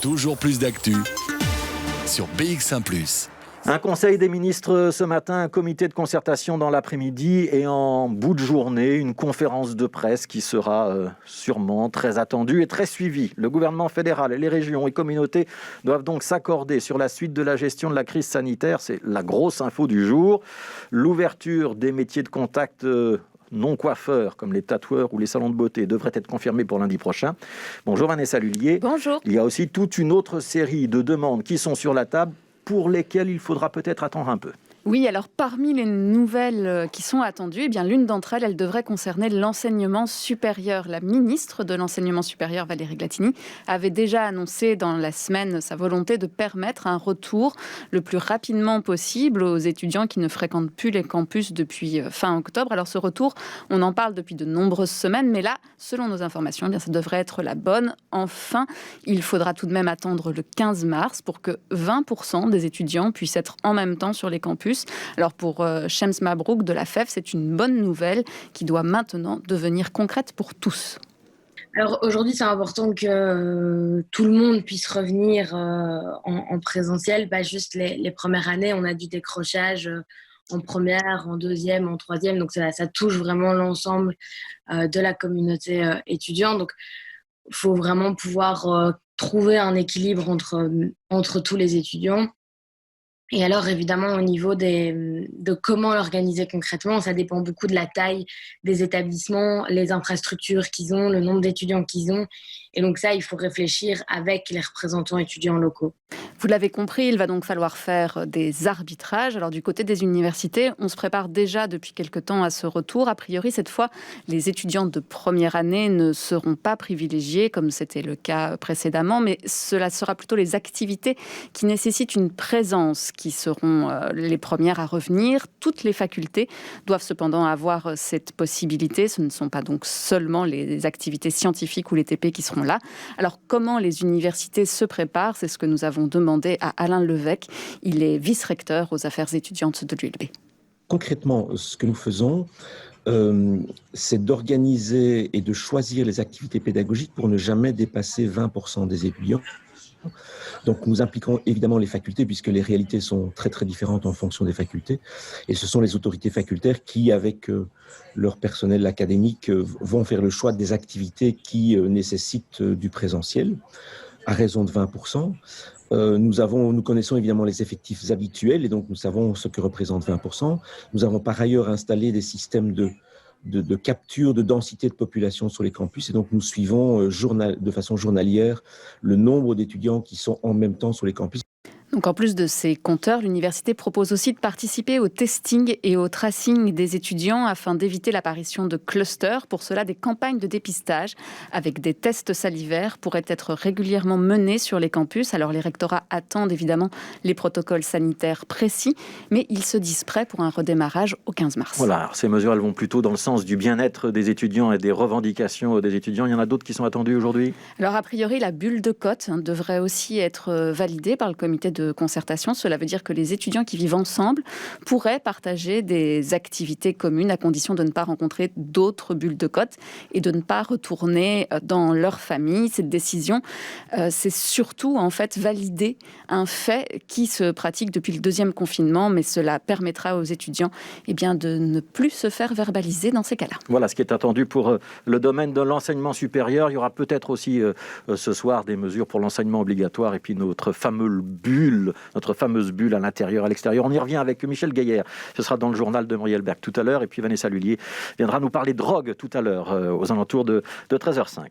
Toujours plus d'actu sur BX1 +. Un conseil des ministres ce matin, un comité de concertation dans l'après-midi et en bout de journée, une conférence de presse qui sera sûrement très attendue et très suivie. Le gouvernement fédéral et les régions et communautés doivent donc s'accorder sur la suite de la gestion de la crise sanitaire. C'est la grosse info du jour. L'ouverture des métiers de contact non coiffeurs, comme les tatoueurs ou les salons de beauté, devrait être confirmée pour lundi prochain. Bonjour Vanessa Lullier. Bonjour. Il y a aussi toute une autre série de demandes qui sont sur la table, pour lesquelles il faudra peut-être attendre un peu. Oui, alors parmi les nouvelles qui sont attendues, eh bien, l'une d'entre elles, elle devrait concerner l'enseignement supérieur. La ministre de l'Enseignement supérieur, Valérie Glatini, avait déjà annoncé dans la semaine sa volonté de permettre un retour le plus rapidement possible aux étudiants qui ne fréquentent plus les campus depuis fin octobre. Alors ce retour, on en parle depuis de nombreuses semaines, mais là, selon nos informations, eh bien, ça devrait être la bonne. Enfin, il faudra tout de même attendre le 15 mars pour que 20% des étudiants puissent être en même temps sur les campus. Alors pour Shems Mabrouk de la FEF, c'est une bonne nouvelle qui doit maintenant devenir concrète pour tous. Alors aujourd'hui, c'est important que tout le monde puisse revenir en présentiel, pas juste les premières années. On a du décrochage en première, en deuxième, en troisième, donc ça touche vraiment l'ensemble de la communauté étudiante. Donc il faut vraiment pouvoir trouver un équilibre entre tous les étudiants. Et alors, évidemment, au niveau de comment l'organiser concrètement, ça dépend beaucoup de la taille des établissements, les infrastructures qu'ils ont, le nombre d'étudiants qu'ils ont. Et donc ça, il faut réfléchir avec les représentants étudiants locaux. Vous l'avez compris, il va donc falloir faire des arbitrages. Alors du côté des universités, on se prépare déjà depuis quelque temps à ce retour. A priori, cette fois, les étudiants de première année ne seront pas privilégiés, comme c'était le cas précédemment, mais cela sera plutôt les activités qui nécessitent une présence qui seront les premières à revenir. Toutes les facultés doivent cependant avoir cette possibilité. Ce ne sont pas donc seulement les activités scientifiques ou les TP qui seront là. Alors comment les universités se préparent? C'est ce que nous avons demandé à Alain Levesque. Il est vice-recteur aux affaires étudiantes de l'ULB. Concrètement, ce que nous faisons, c'est d'organiser et de choisir les activités pédagogiques pour ne jamais dépasser 20% des étudiants. Donc nous impliquons évidemment les facultés puisque les réalités sont très très différentes en fonction des facultés et ce sont les autorités facultaires qui, avec leur personnel académique, vont faire le choix des activités qui nécessitent du présentiel à raison de 20%. Nous connaissons évidemment les effectifs habituels et donc nous savons ce que représente 20%. Nous avons par ailleurs installé des systèmes de capture de densité de population sur les campus et donc nous suivons de façon journalière le nombre d'étudiants qui sont en même temps sur les campus. Donc en plus de ces compteurs, l'université propose aussi de participer au testing et au tracing des étudiants afin d'éviter l'apparition de clusters. Pour cela, des campagnes de dépistage avec des tests salivaires pourraient être régulièrement menées sur les campus. Alors les rectorats attendent évidemment les protocoles sanitaires précis, mais ils se disent prêts pour un redémarrage au 15 mars. Voilà, alors ces mesures elles vont plutôt dans le sens du bien-être des étudiants et des revendications des étudiants. Il y en a d'autres qui sont attendues aujourd'hui? Alors a priori, la bulle de cote devrait aussi être validée par le comité de concertation. Cela veut dire que les étudiants qui vivent ensemble pourraient partager des activités communes à condition de ne pas rencontrer d'autres bulles de cote et de ne pas retourner dans leur famille. Cette décision, c'est surtout en fait valider un fait qui se pratique depuis le deuxième confinement, mais cela permettra aux étudiants de ne plus se faire verbaliser dans ces cas-là. Voilà ce qui est attendu pour le domaine de l'enseignement supérieur. Il y aura peut-être aussi ce soir des mesures pour l'enseignement obligatoire et puis notre fameuse bulle à l'intérieur, à l'extérieur. On y revient avec Michel Gaillard. Ce sera dans le journal de Muriel Berg tout à l'heure. Et puis Vanessa Lullier viendra nous parler drogue tout à l'heure, aux alentours de 13h05.